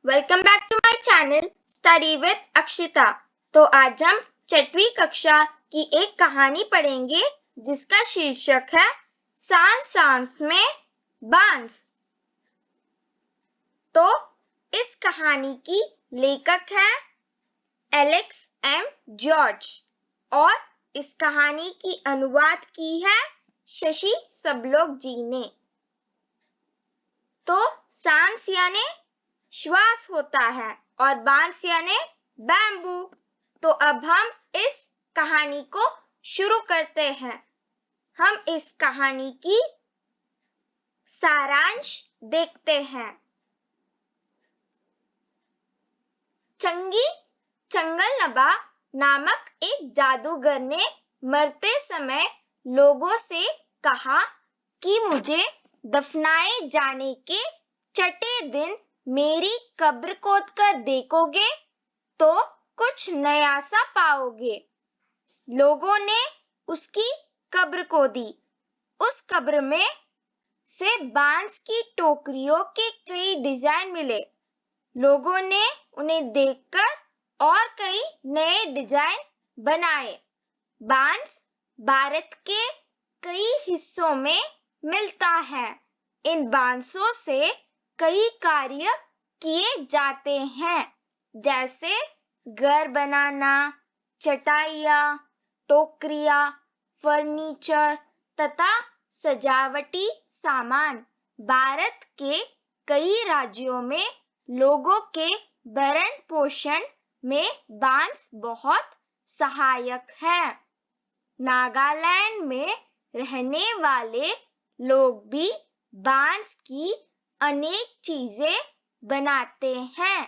Welcome back to my channel study with Akshita. तो आज हम 6वीं कक्षा की एक कहानी पढ़ेंगे जिसका शीर्षक है सांस सांस में बांस। तो इस कहानी की लेखक है एलेक्स एम जॉर्ज और इस कहानी की अनुवाद की है शशि सबलोग जी ने। तो सांस यानी श्वास होता है और बांस यानी बैम्बू। तो अब हम इस कहानी को शुरू करते हैं। हम इस कहानी की सारांश देखते हैं। चंगी चंगलनबा नामक एक जादूगर ने मरते समय लोगों से कहा कि मुझे दफनाए जाने के छठे दिन मेरी कब्र खोद कर देखोगे तो कुछ नया सा पाओगे। लोगों ने उसकी कब्र खोदी। उस कब्र में से बांस की टोकरियों के कई डिजाइन मिले। लोगों ने उन्हें देखकर और कई नए डिजाइन बनाए। बांस भारत के कई हिस्सों में मिलता है। इन बांसों से कई कार्य किए जाते हैं, जैसे घर बनाना, चटाइयाँ, टोकरियाँ, फर्नीचर तथा सजावटी सामान। भारत के कई राज्यों में लोगों के भरण पोषण में बांस बहुत सहायक है। नागालैंड में रहने वाले लोग भी बांस की अनेक चीजें बनाते हैं।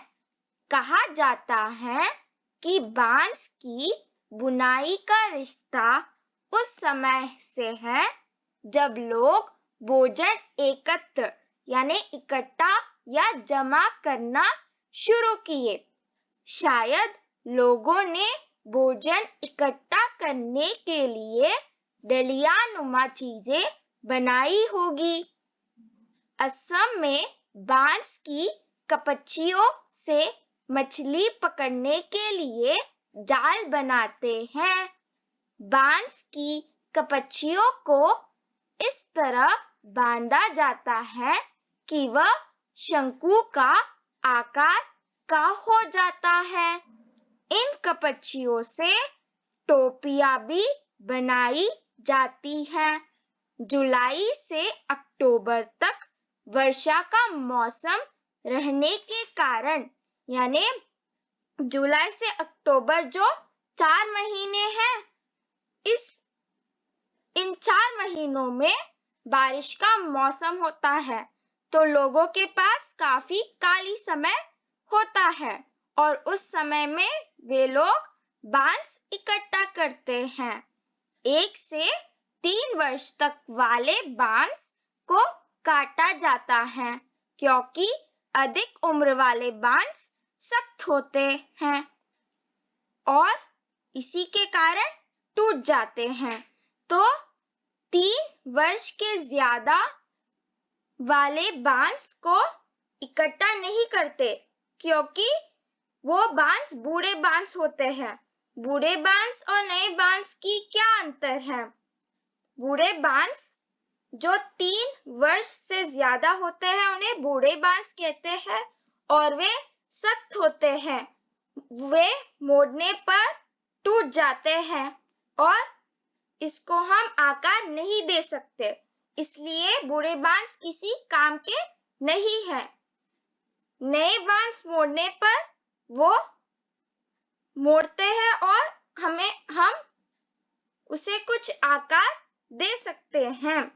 कहा जाता है कि बांस की बुनाई का रिश्ता उस समय से है जब लोग भोजन एकत्र यानी इकट्ठा या जमा करना शुरू किए। शायद लोगों ने भोजन इकट्ठा करने के लिए डलियानुमा चीजें बनाई होगी। असम में बांस की कपचियों से मछली पकड़ने के लिए जाल बनाते हैं। बांस की कपचियों को इस तरह बांधा जाता है कि वह शंकु का आकार का हो जाता है। इन कपचियों से टोपियां भी बनाई जाती हैं। जुलाई से अक्टूबर तक वर्षा का मौसम रहने के कारण यानी जुलाई से अक्टूबर जो 4 महीने हैं, इन 4 महीनों में बारिश का मौसम होता है, तो लोगों के पास काफी खाली समय होता है और उस समय में वे लोग बांस इकट्ठा करते हैं। 1 से 3 वर्ष तक वाले बांस को काटा जाता है क्योंकि अधिक उम्र वाले बांस सख्त होते हैं और इसी के कारण टूट जाते हैं। तो 3 वर्ष के ज्यादा वाले बांस को इकट्ठा नहीं करते क्योंकि वो बांस बूढ़े बांस होते हैं। बूढ़े बांस और नए बांस की क्या अंतर है? बूढ़े बांस जो 3 वर्ष से ज्यादा होते हैं उन्हें बूढ़े बांस कहते हैं और वे सख्त होते हैं। वे मोड़ने पर टूट जाते हैं और इसको हम आकार नहीं दे सकते, इसलिए बूढ़े बांस किसी काम के नहीं है। नए बांस मोड़ने पर वो मोड़ते हैं और हम उसे कुछ आकार दे सकते हैं।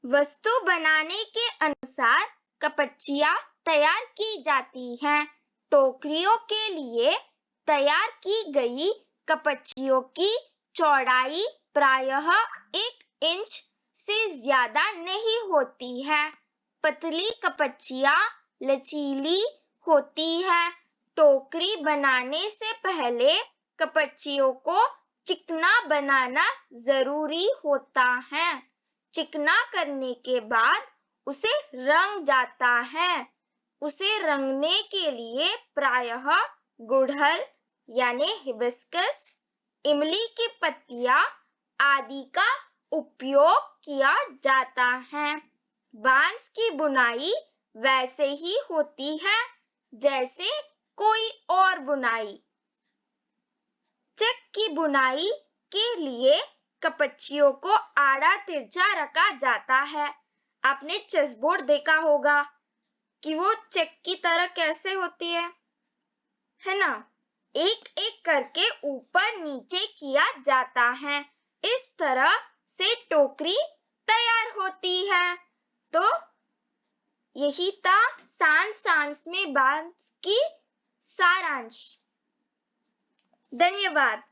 वस्तु बनाने के अनुसार कपचियां तैयार की जाती हैं। टोकरियों के लिए तैयार की गई कपचियों की चौड़ाई प्रायः 1 इंच से ज्यादा नहीं होती है। पतली कपचियां लचीली होती है। टोकरी बनाने से पहले कपचियों को चिकना बनाना जरूरी होता है। चिकना करने के बाद उसे रंग जाता है। उसे रंगने के लिए प्रायः गुड़हल यानी हिबिस्कस, इमली की पत्तियां आदि का उपयोग किया जाता है। बांस की बुनाई वैसे ही होती है जैसे कोई और बुनाई। चेक की बुनाई के लिए कपचियों को आड़ा तिरछा रखा जाता है। आपने चेसबोर्ड देखा होगा कि वो चेक की तरह कैसे होती है ना? एक एक करके ऊपर नीचे किया जाता है। इस तरह से टोकरी तैयार होती है। तो यही था सांस में बांस की सारांश। धन्यवाद।